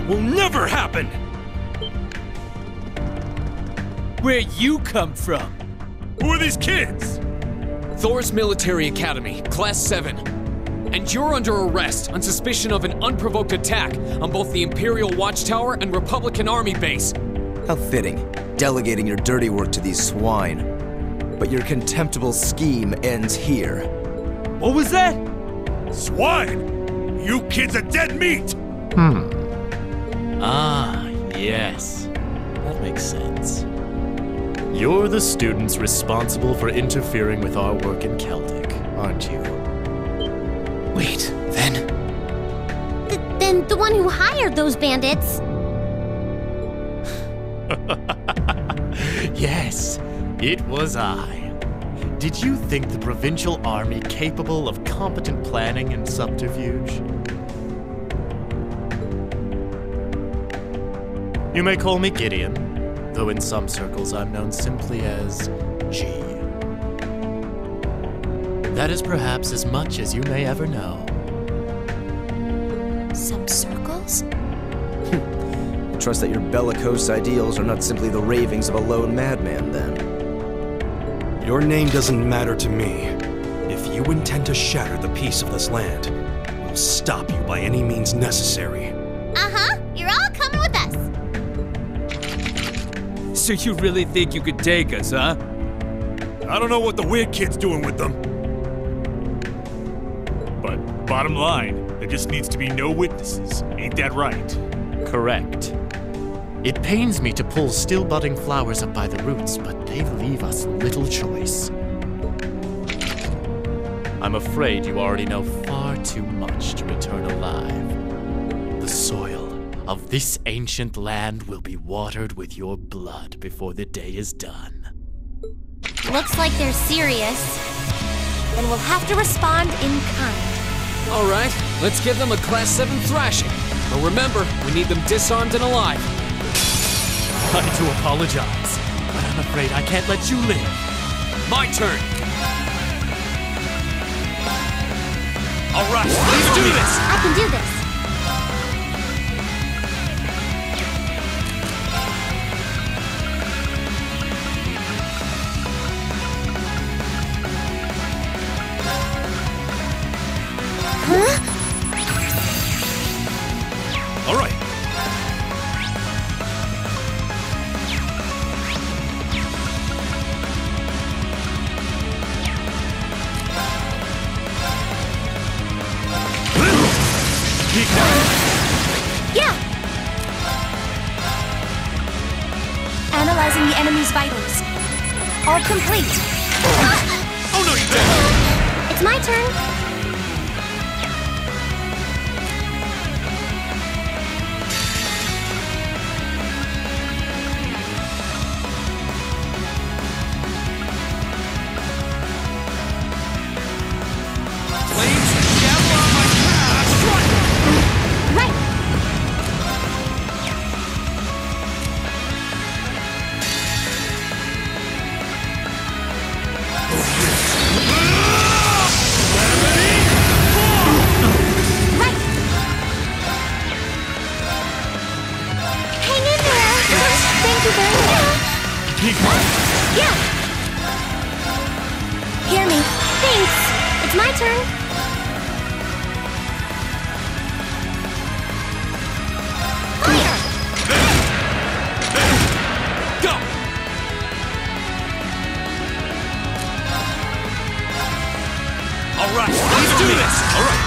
Will never happen! Where you come from? Who are these kids? Thor's Military Academy, Class 7. And you're under arrest on suspicion of an unprovoked attack on both the Imperial Watchtower and Republican Army base. How fitting, delegating your dirty work to these swine. But your contemptible scheme ends here. What was that? Swine! You kids are dead meat! Ah, yes. That makes sense. You're the students responsible for interfering with our work in Celtic, aren't you? Wait, then? Then the one who hired those bandits. Yes, it was I. Did you think the provincial army capable of competent planning and subterfuge? You may call me Gideon, though in some circles I'm known simply as G. That is perhaps as much as you may ever know. Some circles? I trust that your bellicose ideals are not simply the ravings of a lone madman, then. Your name doesn't matter to me. If you intend to shatter the peace of this land, we'll stop you by any means necessary. Uh-huh, you're all coming with us. So you really think you could take us, huh? I don't know what the weird kid's doing with them. But bottom line, there just needs to be no witnesses. Ain't that right? Correct. It pains me to pull still budding flowers up by the roots, but they leave us little choice. I'm afraid you already know far too much to return alive. The soil of this ancient land will be watered with your blood before the day is done. Looks like they're serious. Then we'll have to respond in kind. All right, let's give them a Class 7 thrashing. But remember, we need them disarmed and alive. I do apologize, but I'm afraid I can't let you live. My turn. All right, let's do this! I can do this. All right. Yeah! Analyzing the enemy's vitals. All complete. Oh no, you didn't! It's my turn. Flames and gavel on my path! Strike! Right. Right. Hang in there. Thank you very much. Yeah. Hear me. Thanks. It's my turn. Fire! Go! All right. Let's do this. All right.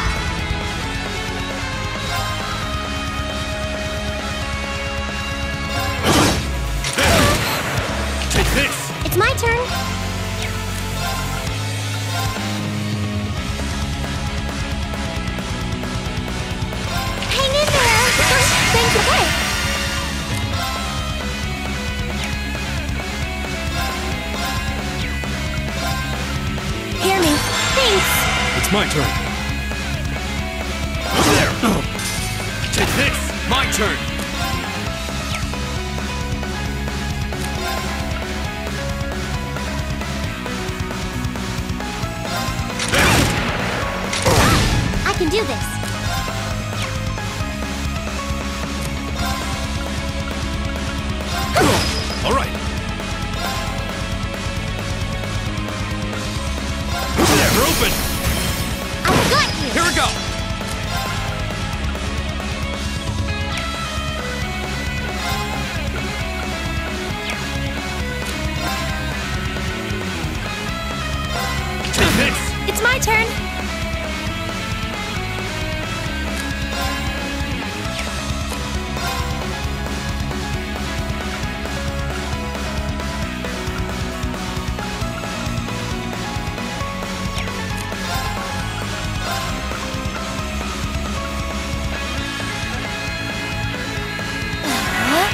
Take this. It's my turn. Hang in there. Thank you. Okay. Hear me. Thanks. It's my turn. There. Take this. My turn! I can do this. All right. There, we're open. I've got you. Here we go! Take this. It's my turn.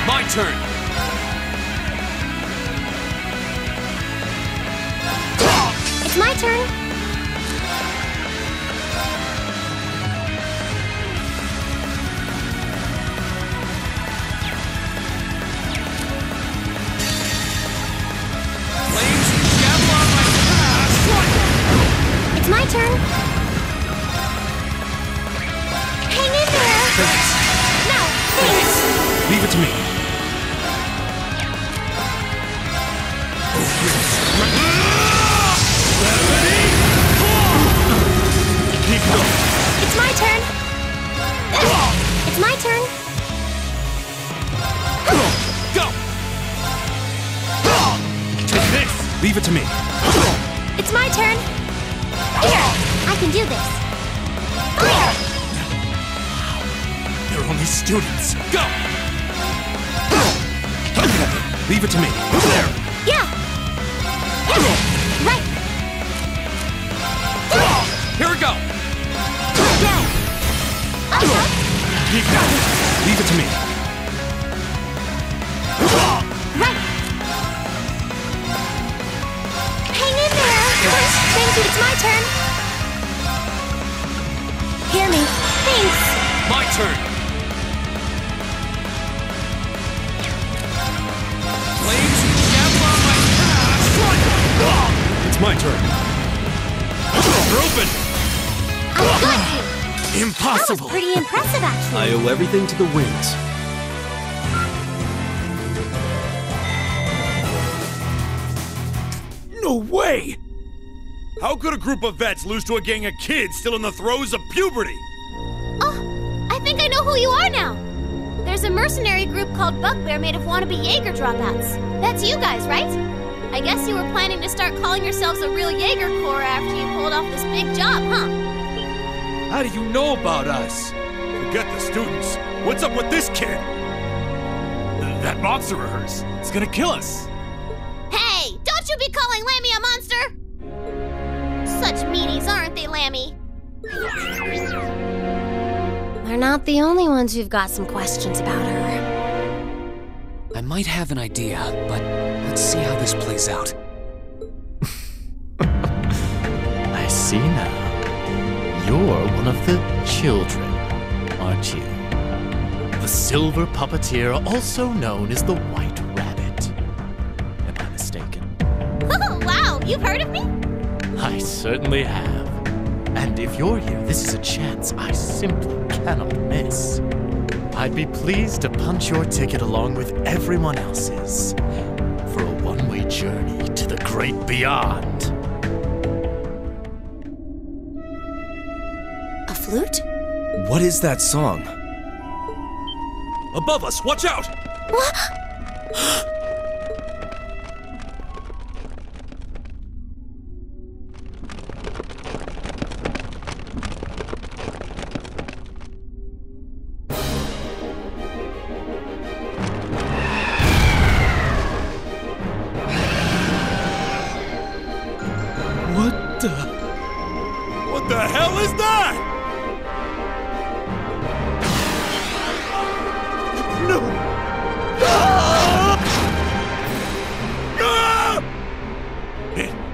My turn! It's my turn. Flames and gavel on my path! Strike! It's my turn. Hang in there. No, thanks. Leave it to me. Keep going. It's my turn. It's my turn. Go! Take this. Leave it to me. It's my turn. Here, I can do this. Fire! They're only students. Go! Leave it to me. There. Yeah. Right. Here we go! Go. Keep going. Leave it to me. Right. Hang in there. Thank you. It's my turn. Hear me. Thanks. My turn! Flames and gavel on my path! Strike! It's my turn. We're open. I got you. That was Impossible. pretty impressive, actually. I owe everything to the winds. No way! How could a group of vets lose to a gang of kids still in the throes of puberty? Oh, I think I know who you are now. There's a mercenary group called Bugbear made of wannabe Jaeger dropouts. That's you guys, right? I guess you were planning to start calling yourselves a real Jaeger Corps after you pulled off this big job, huh? How do you know about us? Forget the students. What's up with this kid? That monster of hers. It's gonna kill us. Hey, don't you be calling Lammy a monster! Such meanies, aren't they, Lammy? They're not the only ones who've got some questions about her. I might have an idea, but let's see how this plays out. I see now. You're one of the children, aren't you? The Silver Puppeteer, also known as the White Rabbit. Am I mistaken? Oh, wow, you've heard of me? I certainly have. And if you're here, this is a chance I simply cannot miss. I'd be pleased to punch your ticket along with everyone else's for a one-way journey to the great beyond. A flute? What is that song? Above us, watch out! What the hell is that? No!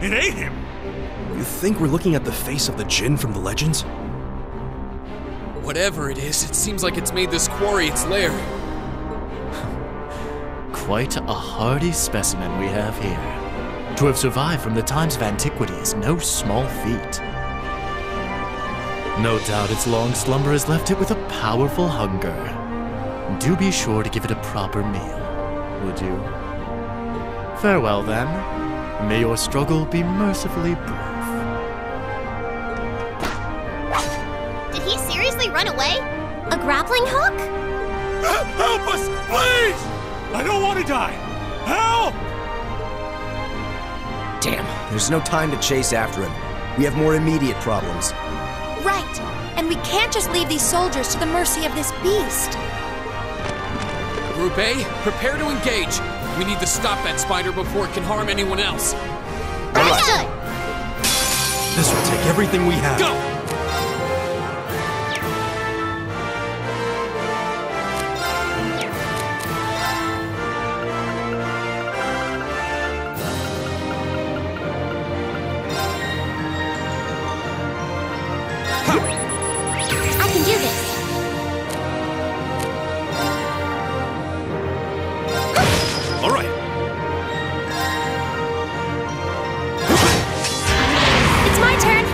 It ate him! You think we're looking at the face of the Djinn from the legends? Whatever it is, it seems like it's made this quarry its lair. Quite a hardy specimen we have here. To have survived from the times of antiquity is no small feat. No doubt its long slumber has left it with a powerful hunger. Do be sure to give it a proper meal, would you? Farewell, then. May your struggle be mercifully brief. Did he seriously run away? A grappling hook? Help us, please! I don't want to die! Help! Damn, there's no time to chase after him. We have more immediate problems. Right. And we can't just leave these soldiers to the mercy of this beast. Group A, prepare to engage. We need to stop that spider before it can harm anyone else. Understood! This will take everything we have. Go! I can do this. All right. It's my turn.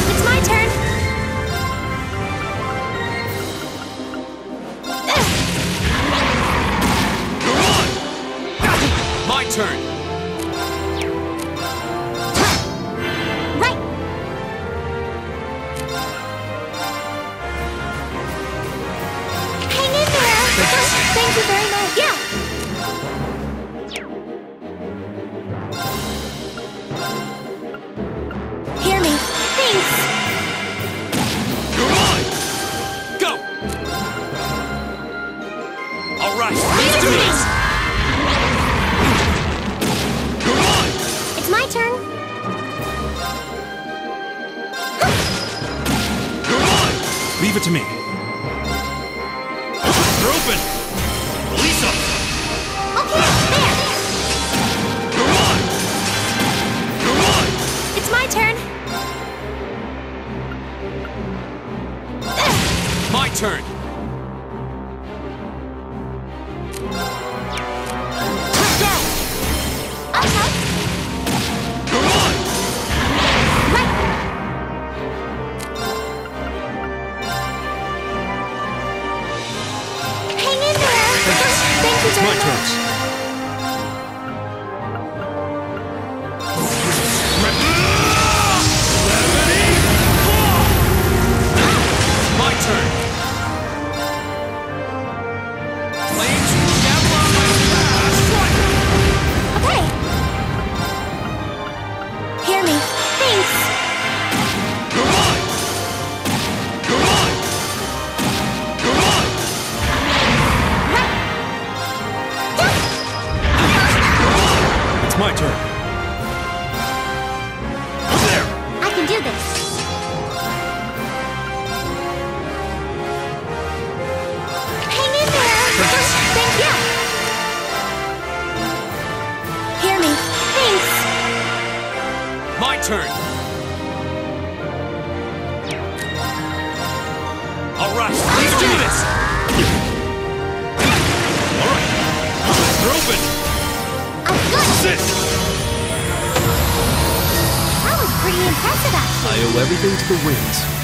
It's my turn. My turn. Right. Hang in there. Thank you very much. Yeah. Hear me. Thanks. Go! All right, Let's let's do this! It's my turn. Leave it to me. They're open! Lisa! Okay, there. It's my turn. My turn. Go! Okay. Right. turn. All right, let's do this. All right, we're open. I've got it! Sit. That was pretty impressive, actually. I owe everything to the winds.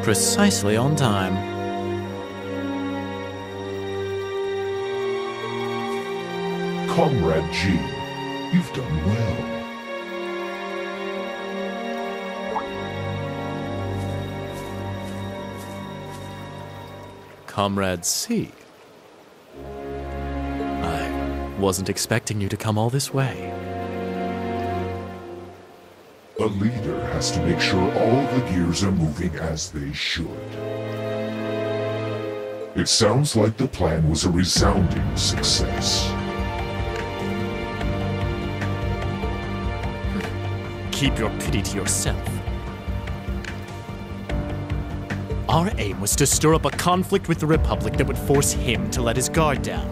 Precisely on time. Comrade G, you've done well. Comrade C. I wasn't expecting you to come all this way. A leader has to make sure all the gears are moving as they should. It sounds like the plan was a resounding success. Keep your pity to yourself. Our aim was to stir up a conflict with the Republic that would force him to let his guard down.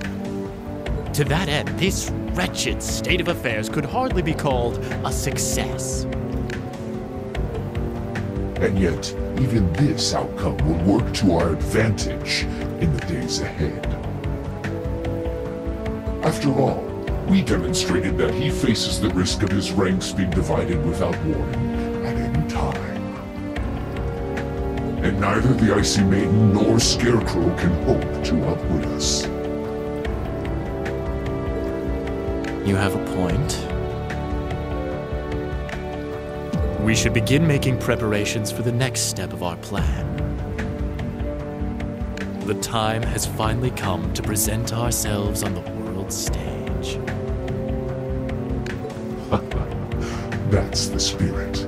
To that end, this wretched state of affairs could hardly be called a success. And yet, even this outcome will work to our advantage in the days ahead. After all, we demonstrated that he faces the risk of his ranks being divided without warning at any time. And neither the Icy Maiden nor Scarecrow can hope to outwit us. You have a point. We should begin making preparations for the next step of our plan. The time has finally come to present ourselves on the world stage. That's the spirit.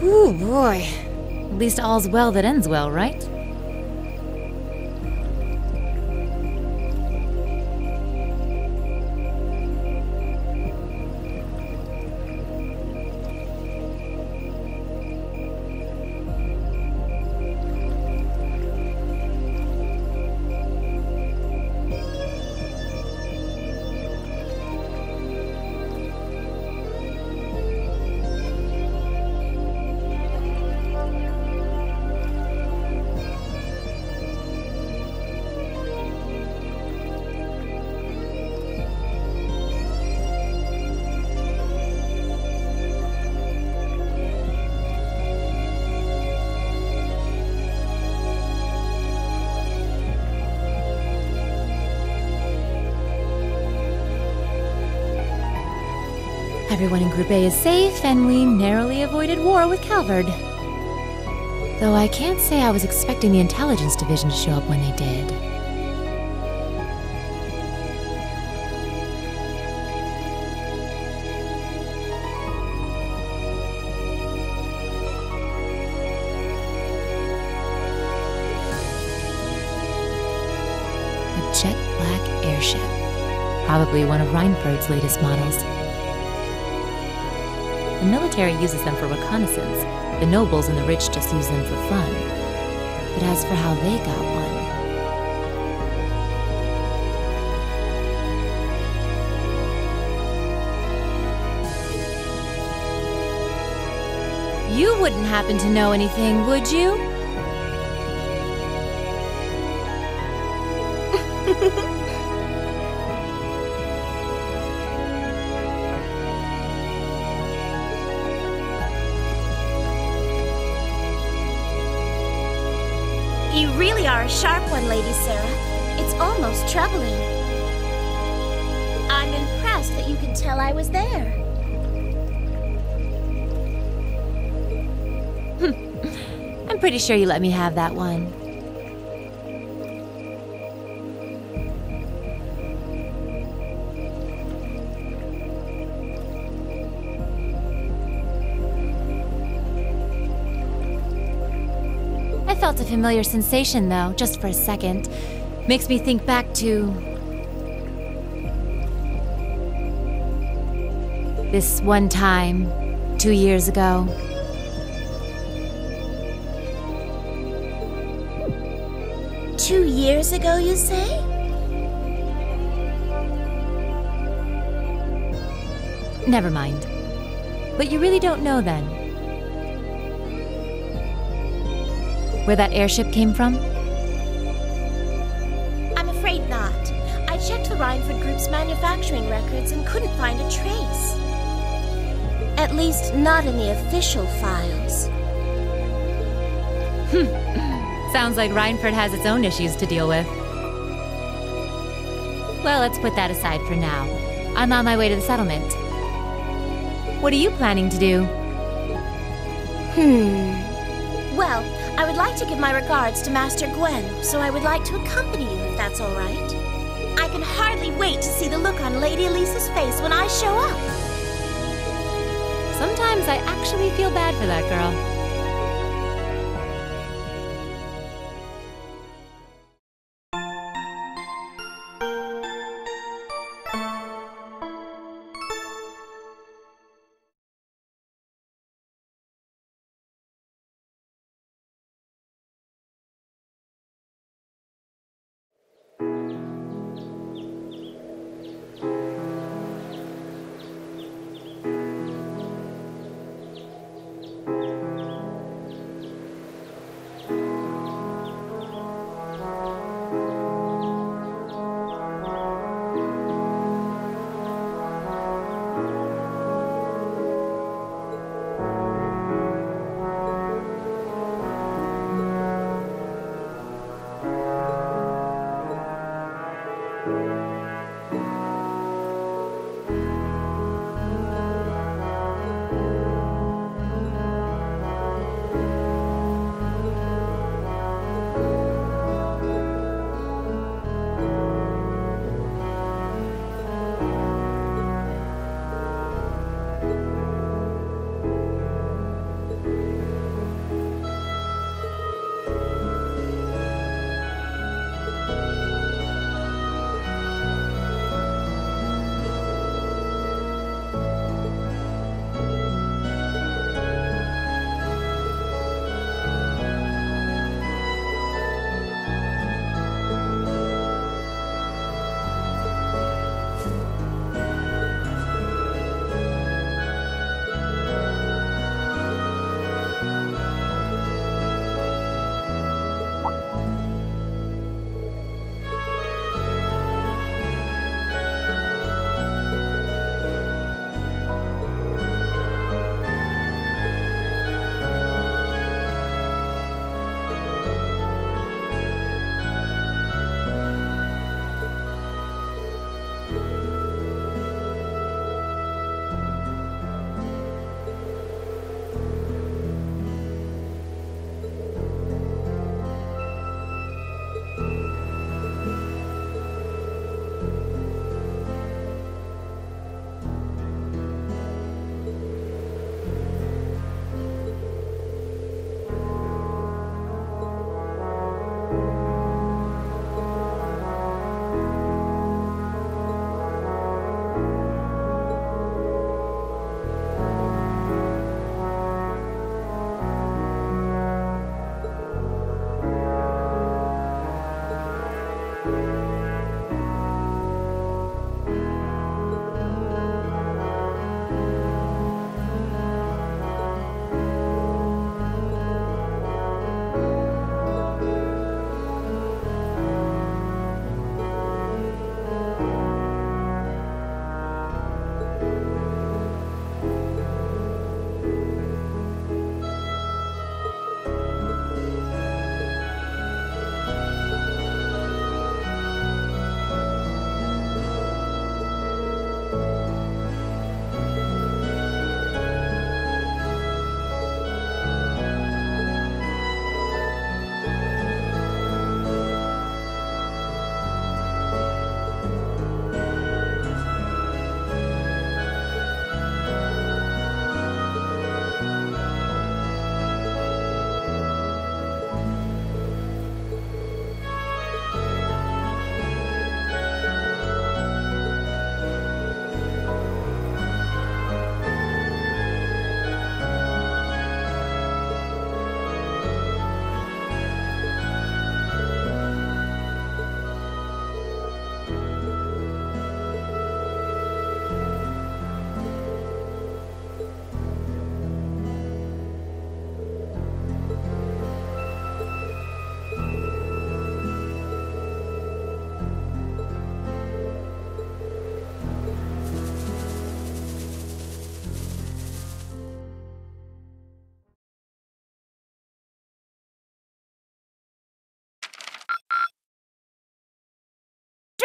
Ooh, boy. At least all's well that ends well, right? Everyone in Group A is safe, and we narrowly avoided war with Calvard. Though I can't say I was expecting the Intelligence Division to show up when they did. A jet black airship. Probably one of Reinford's latest models. The military uses them for reconnaissance. The nobles and the rich just use them for fun. But as for how they got one... You wouldn't happen to know anything, would you? You really are a sharp one, Lady Sarah. It's almost troubling. I'm impressed that you can tell I was there. I'm pretty sure you let me have that one. I felt a familiar sensation, though, just for a second. Makes me think back to... this one time, 2 years ago. "2 years ago, you say?" Never mind. But you really don't know then. where that airship came from? I'm afraid not. I checked the Rhineford Group's manufacturing records and couldn't find a trace. At least not in the official files. Sounds like Rhineford has its own issues to deal with. Well, let's put that aside for now. I'm on my way to the settlement. What are you planning to do? Well, I would like to give my regards to Master Gwen, so I would like to accompany you if that's all right. I can hardly wait to see the look on Lady Elisa's face when I show up. Sometimes I actually feel bad for that girl.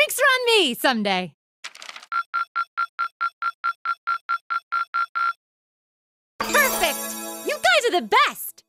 Drinks are on me someday. Perfect! You guys are the best!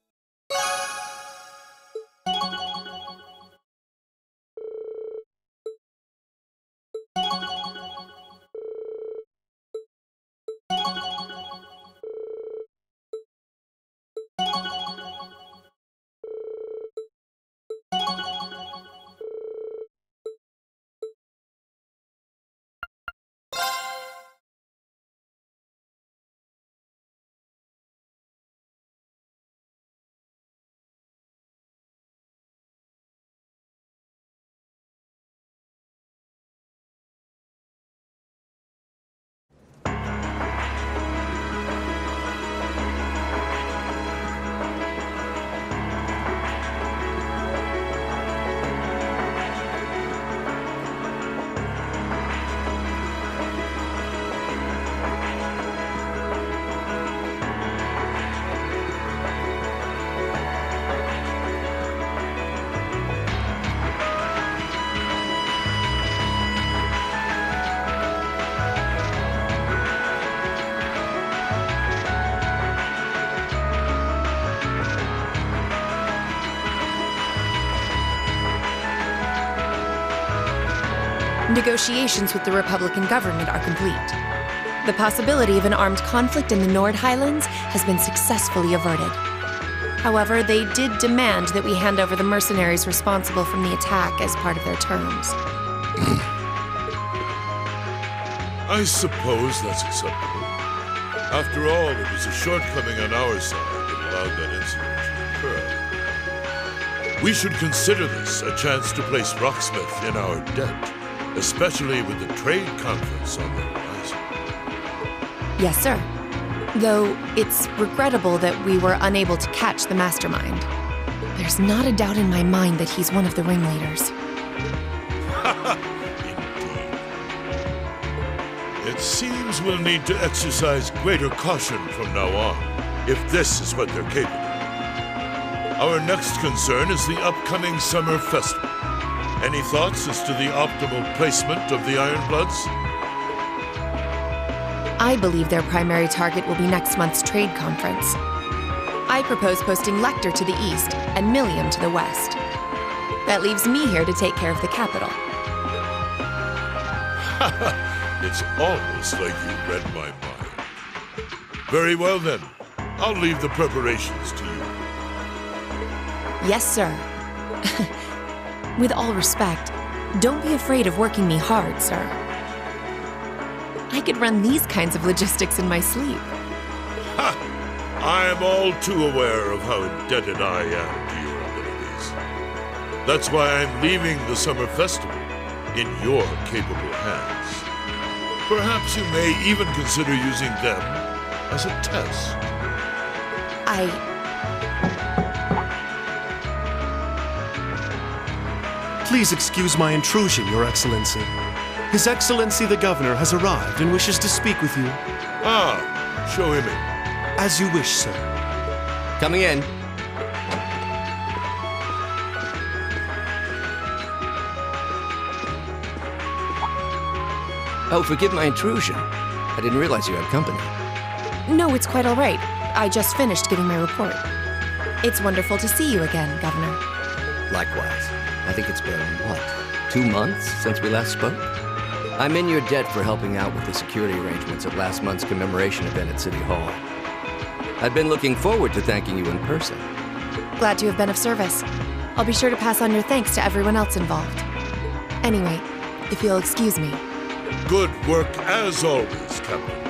Negotiations with the Republican government are complete. The possibility of an armed conflict in the Nord Highlands has been successfully averted. However, they did demand that we hand over the mercenaries responsible from the attack as part of their terms. I suppose that's acceptable. After all, it was a shortcoming on our side that allowed that incident to occur. We should consider this a chance to place Rocksmith in our debt, especially with the trade conference on the horizon. Yes, sir. Though it's regrettable that we were unable to catch the mastermind. There's not a doubt in my mind that he's one of the ringleaders. Indeed. It seems we'll need to exercise greater caution from now on, if this is what they're capable of. Our next concern is the upcoming Summer Festival. Any thoughts as to the optimal placement of the Ironbloods? I believe their primary target will be next month's trade conference. I propose posting Lecter to the east and Millium to the west. That leaves me here to take care of the capital. It's almost like you read my mind. Very well then. I'll leave the preparations to you. Yes, sir. With all respect, don't be afraid of working me hard, sir. I could run these kinds of logistics in my sleep. Ha! I am all too aware of how indebted I am to your abilities. That's why I'm leaving the Summer Festival in your capable hands. Perhaps you may even consider using them as a test. Please excuse my intrusion, Your Excellency. His Excellency the Governor has arrived and wishes to speak with you. Ah, show him in. As you wish, sir. Coming in. Oh, forgive my intrusion. I didn't realize you had company. No, it's quite all right. I just finished giving my report. It's wonderful to see you again, Governor. Likewise. I think it's been, 2 months since we last spoke? I'm in your debt for helping out with the security arrangements at last month's commemoration event at City Hall. I've been looking forward to thanking you in person. Glad to have been of service. I'll be sure to pass on your thanks to everyone else involved. Anyway, if you'll excuse me. Good work as always, Captain.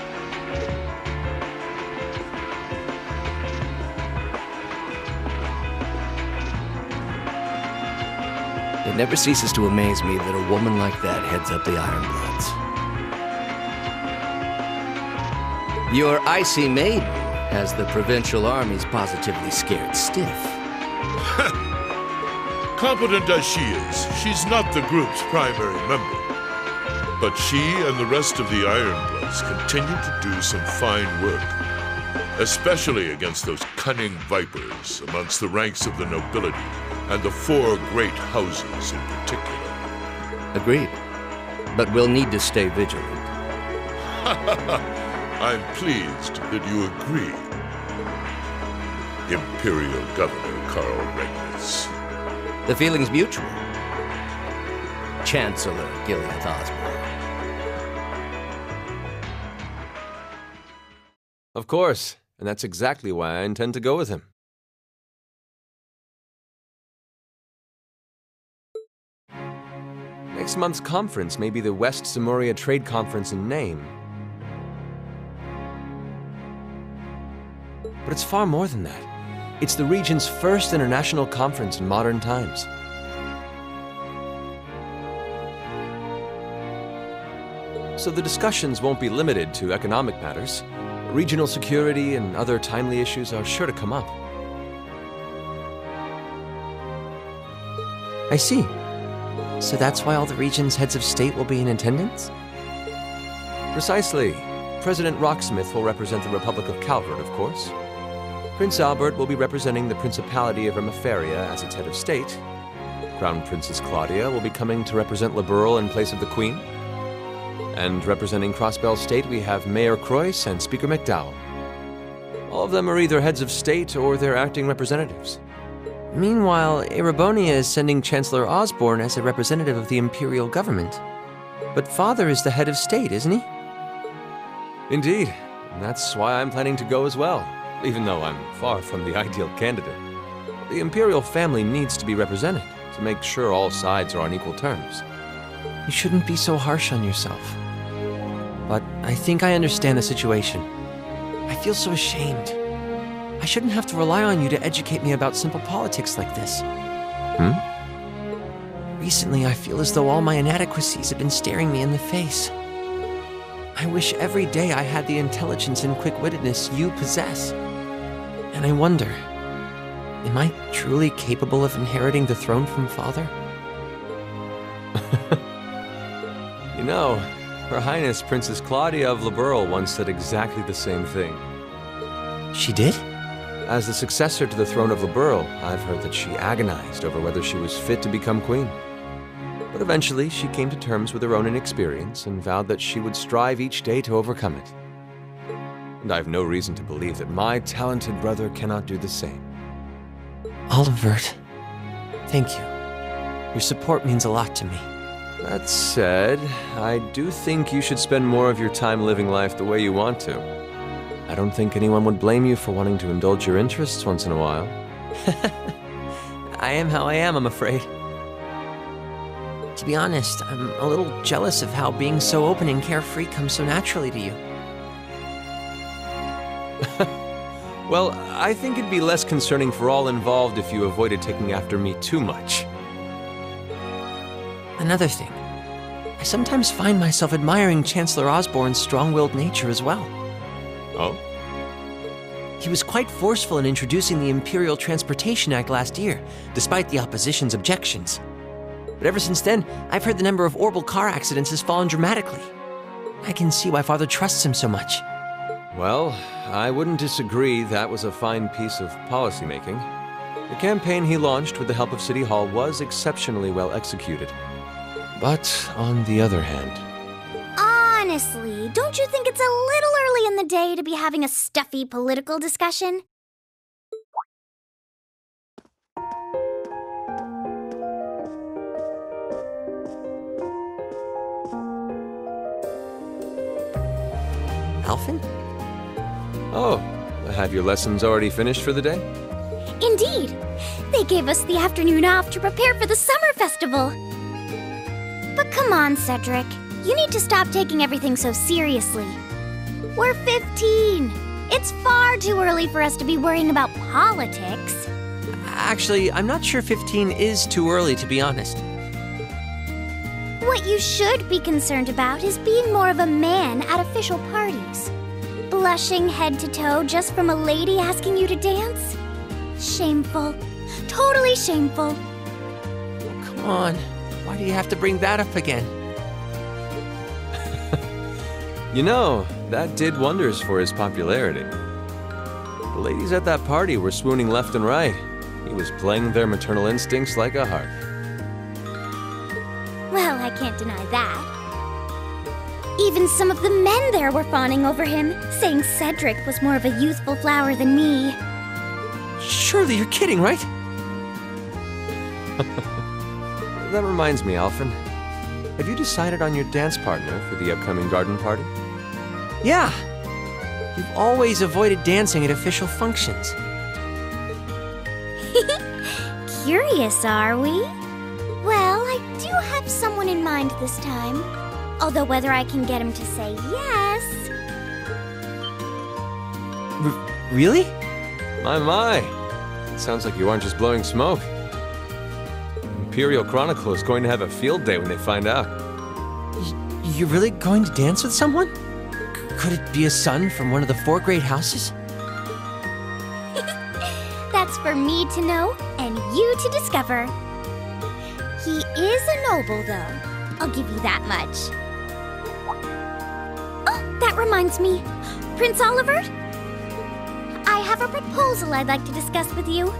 It never ceases to amaze me that a woman like that heads up the Ironbloods. Your icy maiden has the provincial armies positively scared stiff. Competent as she is, she's not the group's primary member. But she and the rest of the Ironbloods continue to do some fine work, especially against those cunning vipers amongst the ranks of the nobility and the 4 great houses in particular. Agreed. but we'll need to stay vigilant. I'm pleased that you agree, Imperial Governor Karl Regnitz. The feeling's mutual. Chancellor Gileath Osborn. Of course, and that's exactly why I intend to go with him. Next month's conference may be the West Samoria Trade Conference in name. But it's far more than that. It's the region's first international conference in modern times. So the discussions won't be limited to economic matters. Regional security and other timely issues are sure to come up. I see. So that's why all the region's heads of state will be in attendance? Precisely. President Rocksmith will represent the Republic of Calvert, of course. Prince Albert will be representing the Principality of Remiferia as its head of state. Crown Princess Claudia will be coming to represent Liberl in place of the Queen. And representing Crossbell State, we have Mayor Croyce and Speaker McDowell. All of them are either heads of state or their acting representatives. Meanwhile, Erebonia is sending Chancellor Osborn as a representative of the Imperial government. But Father is the head of state, isn't he? Indeed, and that's why I'm planning to go as well, even though I'm far from the ideal candidate. The Imperial family needs to be represented to make sure all sides are on equal terms. You shouldn't be so harsh on yourself. But I think I understand the situation. I feel so ashamed. I shouldn't have to rely on you to educate me about simple politics like this. Recently, I feel as though all my inadequacies have been staring me in the face. I wish every day I had the intelligence and quick-wittedness you possess. And I wonder, am I truly capable of inheriting the throne from Father? You know, Her Highness Princess Claudia of Liberl once said exactly the same thing. She did? As the successor to the throne of Liberl, I've heard that she agonized over whether she was fit to become queen. But eventually, she came to terms with her own inexperience and vowed that she would strive each day to overcome it. And I have no reason to believe that my talented brother cannot do the same. Olivert, thank you. Your support means a lot to me. That said, I do think you should spend more of your time living life the way you want to. I don't think anyone would blame you for wanting to indulge your interests once in a while. I am how I am, I'm afraid. To be honest, I'm a little jealous of how being so open and carefree comes so naturally to you. Well, I think it'd be less concerning for all involved if you avoided taking after me too much. Another thing, I sometimes find myself admiring Chancellor Osborn's strong-willed nature as well. Oh? He was quite forceful in introducing the Imperial Transportation Act last year, despite the opposition's objections. But ever since then, I've heard the number of orbital car accidents has fallen dramatically. I can see why Father trusts him so much. Well, I wouldn't disagree that was a fine piece of policymaking. The campaign he launched with the help of City Hall was exceptionally well executed. But on the other hand... Honestly, don't you think it's a little early in the day to be having a stuffy political discussion? Alphen? Oh, have your lessons already finished for the day? Indeed. They gave us the afternoon off to prepare for the summer festival. But come on, Cedric. You need to stop taking everything so seriously. We're 15. It's far too early for us to be worrying about politics. Actually, I'm not sure 15 is too early, to be honest. What you should be concerned about is being more of a man at official parties. Blushing head to toe just from a lady asking you to dance? Shameful. Totally shameful. Oh, come on. Why do you have to bring that up again? You know, that did wonders for his popularity. The ladies at that party were swooning left and right. He was playing their maternal instincts like a harp. Well, I can't deny that. Even some of the men there were fawning over him, saying Cedric was more of a youthful flower than me. Surely you're kidding, right? That reminds me, Alphen. Have you decided on your dance partner for the upcoming garden party? Yeah. You've always avoided dancing at official functions. Curious, are we? Well, I do have someone in mind this time. Although whether I can get him to say yes... Really? My. It sounds like you aren't just blowing smoke. Imperial Chronicle is going to have a field day when they find out. You're really going to dance with someone? Could it be a son from one of the 4 great houses? That's for me to know and you to discover. He is a noble, though. I'll give you that much. Oh, that reminds me. Prince Olivert? I have a proposal I'd like to discuss with you.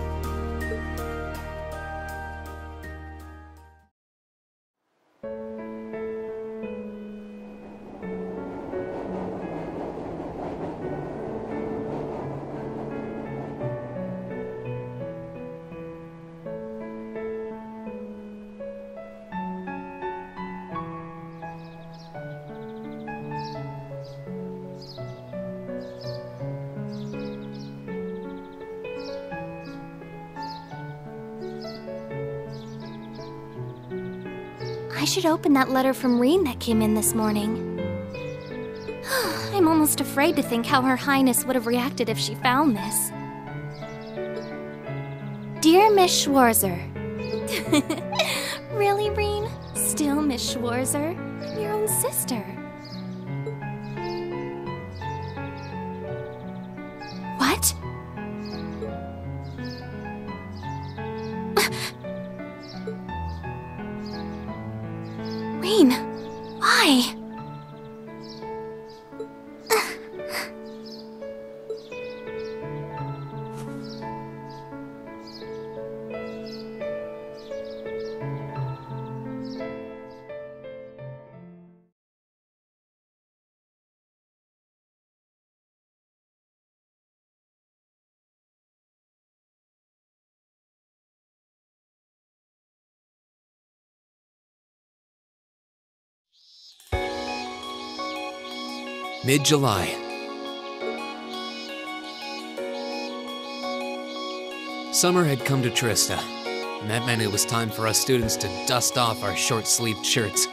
I should open that letter from Rean that came in this morning. I'm almost afraid to think how Her Highness would have reacted if she found this. Dear Miss Schwarzer. Really, Rean? Still Miss Schwarzer? I'm your own sister. What? Rean, why? Mid-July. Summer had come to Trista, and that meant it was time for us students to dust off our short-sleeved shirts.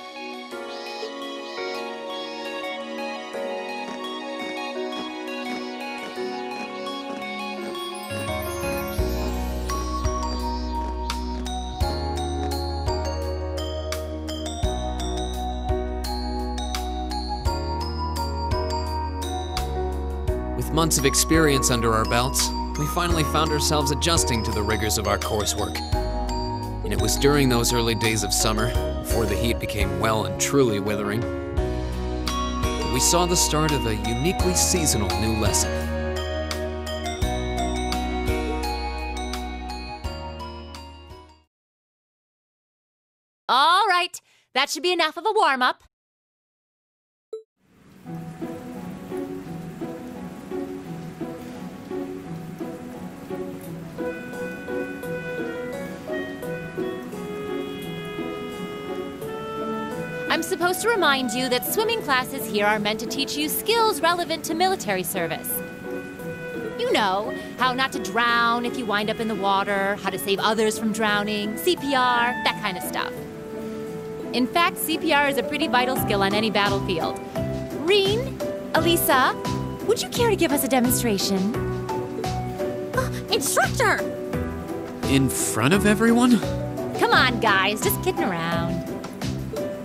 With months of experience under our belts, we finally found ourselves adjusting to the rigors of our coursework. And it was during those early days of summer, before the heat became well and truly withering, that we saw the start of a uniquely seasonal new lesson. All right, that should be enough of a warm-up. I'm supposed to remind you that swimming classes here are meant to teach you skills relevant to military service. You know, how not to drown if you wind up in the water, how to save others from drowning, CPR, that kind of stuff. In fact, CPR is a pretty vital skill on any battlefield. Rean, Elisa, would you care to give us a demonstration? Instructor! In front of everyone? Come on, guys, just kidding around.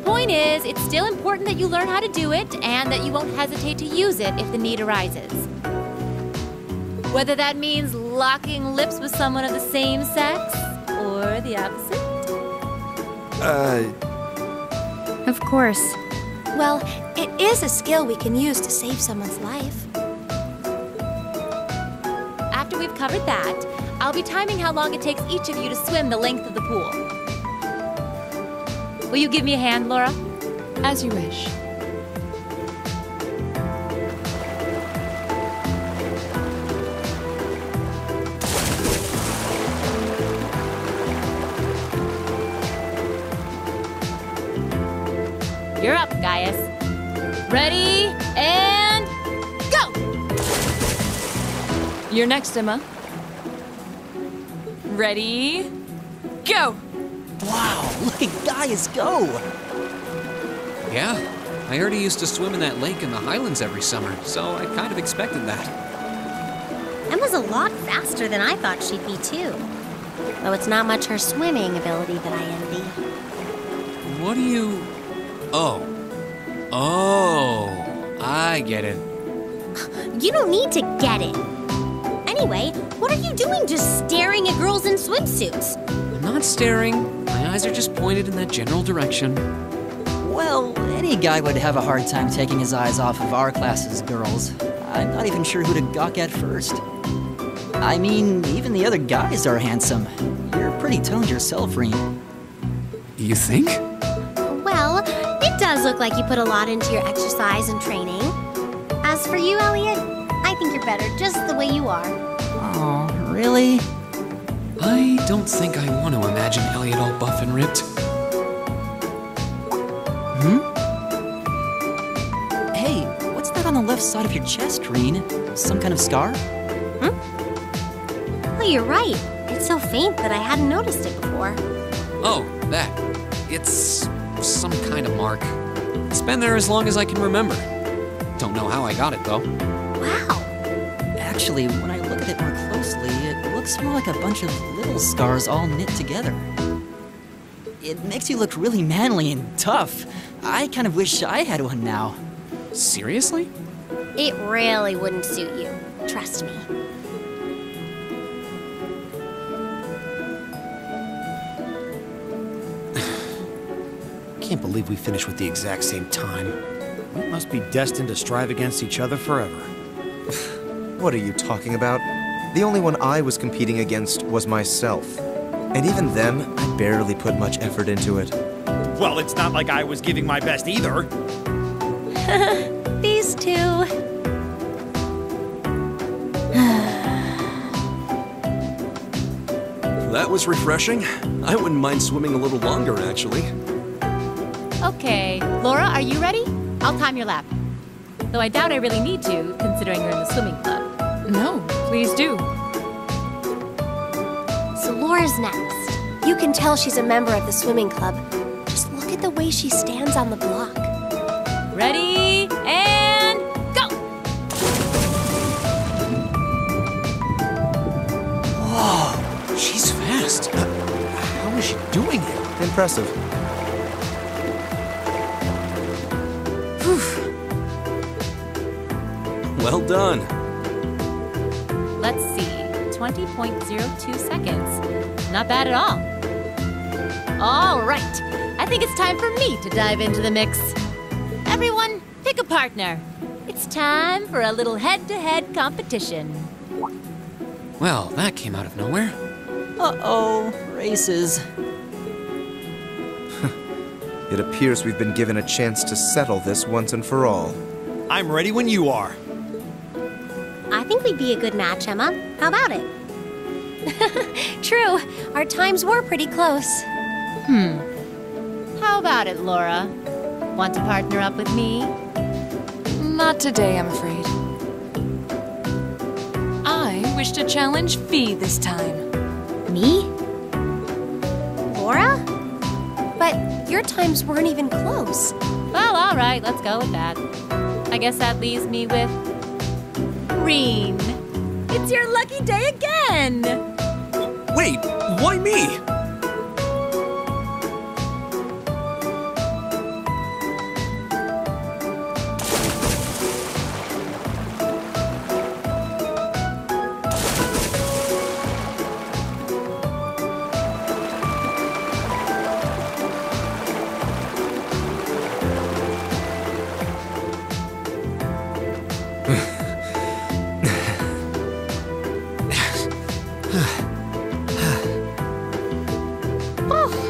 Point is, it's still important that you learn how to do it and that you won't hesitate to use it if the need arises. Whether that means locking lips with someone of the same sex or the opposite. Of course. Well, it is a skill we can use to save someone's life. After we've covered that, I'll be timing how long it takes each of you to swim the length of the pool. Will you give me a hand, Laura? As you wish. You're up, Gaius. Ready, and go! You're next, Emma. Ready, go! Wow, look at Gaius go! Yeah, I heard he used to swim in that lake in the Highlands every summer, so I kind of expected that. Emma's a lot faster than I thought she'd be, too. Though it's not much her swimming ability that I envy. What do you... Oh, I get it. You don't need to get it. Anyway, what are you doing just staring at girls in swimsuits? I'm not staring. My eyes are just pointed in that general direction. Well, any guy would have a hard time taking his eyes off of our class's girls. I'm not even sure who to gawk at first. I mean, even the other guys are handsome. You're pretty toned yourself, Rean. You think? Well, it does look like you put a lot into your exercise and training. As for you, Elliot, I think you're better just the way you are. Oh, really? I don't think I want to imagine Elliot all buff and ripped. Hey, what's that on the left side of your chest, Rean? Some kind of scar? Oh, you're right. It's so faint that I hadn't noticed it before. Oh, that. It's some kind of mark. It's been there as long as I can remember. Don't know how I got it, though. Wow. Actually, when I look at it more closely, it looks more like a bunch of little scars all knit together. It makes you look really manly and tough. I kind of wish I had one now. Seriously? It really wouldn't suit you. Trust me. Can't believe we finished with the exact same time. We must be destined to strive against each other forever. What are you talking about? The only one I was competing against was myself. And even then, I barely put much effort into it. Well, it's not like I was giving my best either. These two. That was refreshing. I wouldn't mind swimming a little longer, actually. Okay, Laura, are you ready? I'll time your lap. Though I doubt I really need to, considering you're in the swimming club. No, please do. So Laura's next. You can tell she's a member of the swimming club. Just look at the way she stands on the block. Ready, and go! Whoa, she's fast. How is she doing it? Impressive. Well done. Let's see, 20.02 seconds. Not bad at all. All right, I think it's time for me to dive into the mix. Everyone, pick a partner. It's time for a little head-to-head competition. Well, that came out of nowhere. Uh-oh, races. It appears we've been given a chance to settle this once and for all. I'm ready when you are. I think we'd be a good match, Emma. How about it? True, our times were pretty close. How about it, Laura? Want to partner up with me? Not today, I'm afraid. I wish to challenge Fee this time. Me? Laura? But your times weren't even close. Well, all right, let's go with that. I guess that leaves me with Rean. It's your lucky day again! Wait, why me?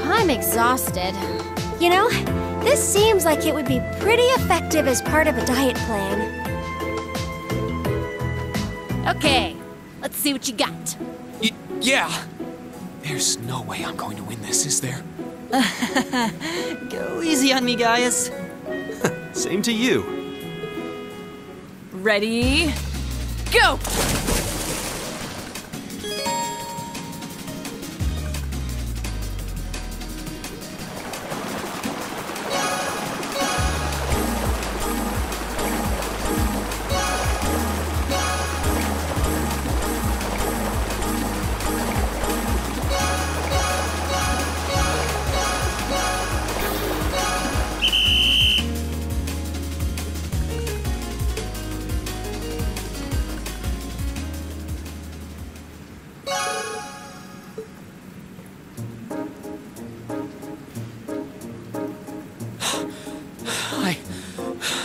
I'm exhausted. You know, this seems like it would be pretty effective as part of a diet plan. Okay, let's see what you got. Yeah. There's no way I'm going to win this, is there? Go easy on me, Gaius. Same to you. Ready? Go!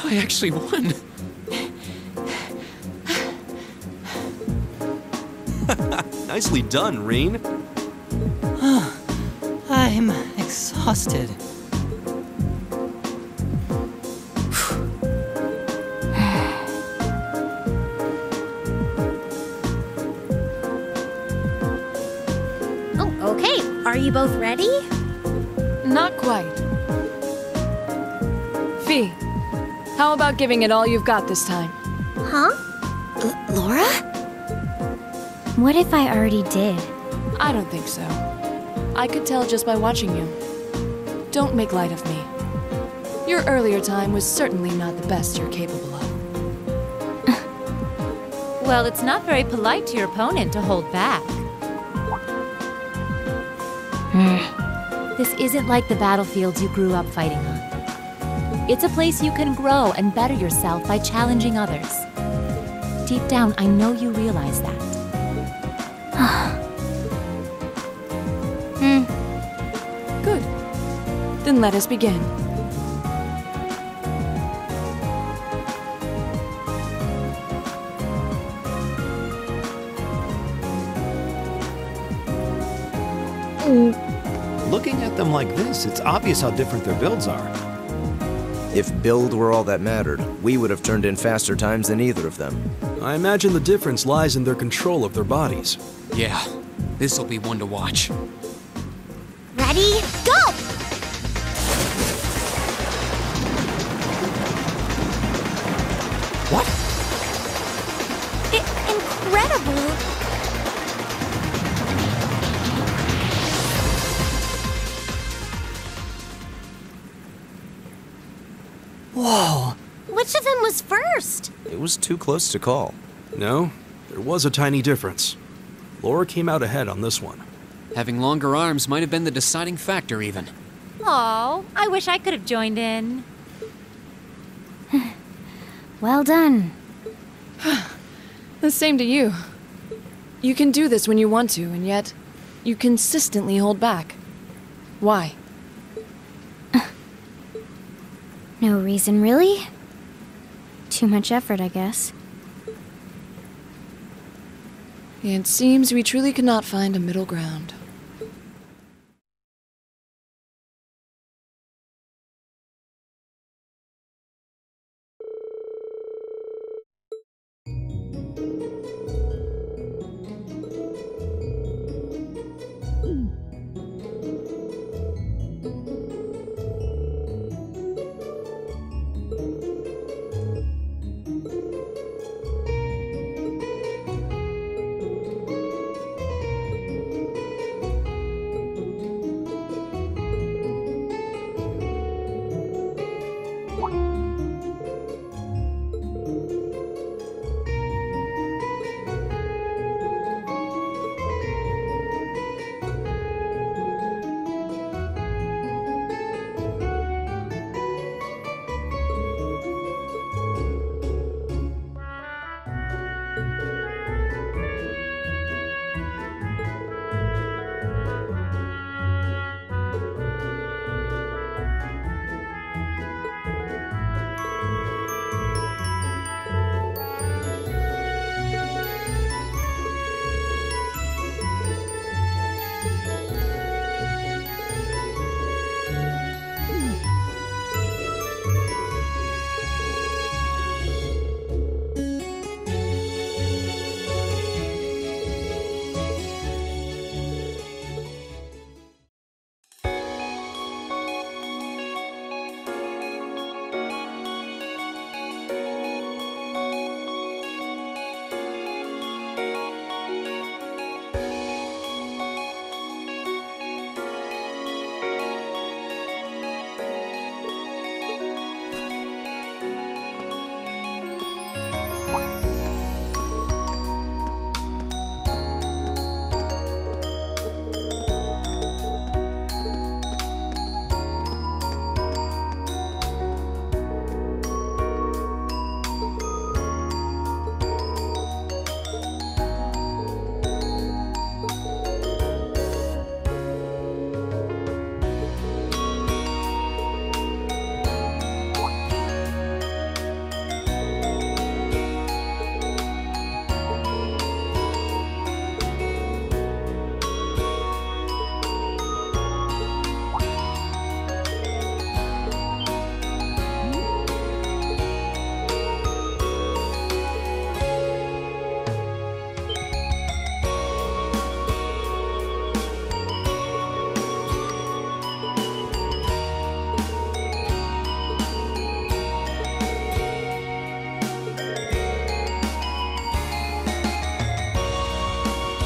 I actually won. Nicely done, Reen. I'm exhausted. Oh, okay. Are you both ready? Not quite. Fee, how about giving it all you've got this time? Huh? Laura? What if I already did? I don't think so. I could tell just by watching you. Don't make light of me. Your earlier time was certainly not the best you're capable of. Well, it's not very polite to your opponent to hold back. This isn't like the battlefields you grew up fighting on. It's a place you can grow and better yourself by challenging others. Deep down, I know you realize that. Good. Then let us begin. Looking at them like this, it's obvious how different their builds are. If build were all that mattered, we would have turned in faster times than either of them. I imagine the difference lies in their control of their bodies. Yeah, this'll be one to watch. Ready? Go! What? Incredible! Whoa! Which of them was first? It was too close to call. No, there was a tiny difference. Laura came out ahead on this one. Having longer arms might have been the deciding factor, even. Oh, I wish I could have joined in. Well done. The same to you. You can do this when you want to, and yet you consistently hold back. Why? No reason, really? Too much effort, I guess. It seems we truly could not find a middle ground.